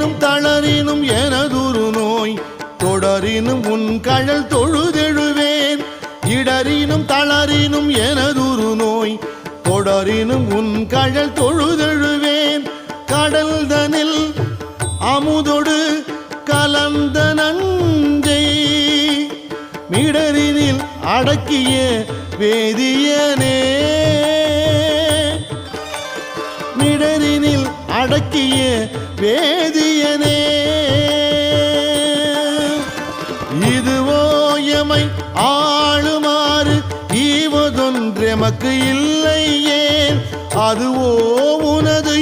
இடறினும் தளரினும் எனதுரு நோய் தொடரினும் உன் கழல் தொழுதெழுவேன் இடறினும் தளரினும் எனதுரு நோய் தொடரினும் உன் கழல் தொழுதெழுவேன் கடல் தனில் அமுதொடு கலந்த நஞ்சை மிடரினில் அடக்கிய வேதியனே மிடரினில் அடக்கிய வேதியனே இதுவோ எமை ஆளுமாறு ஈவதொன்றெமக்கு இல்லை ஏன் அதுவோ உனது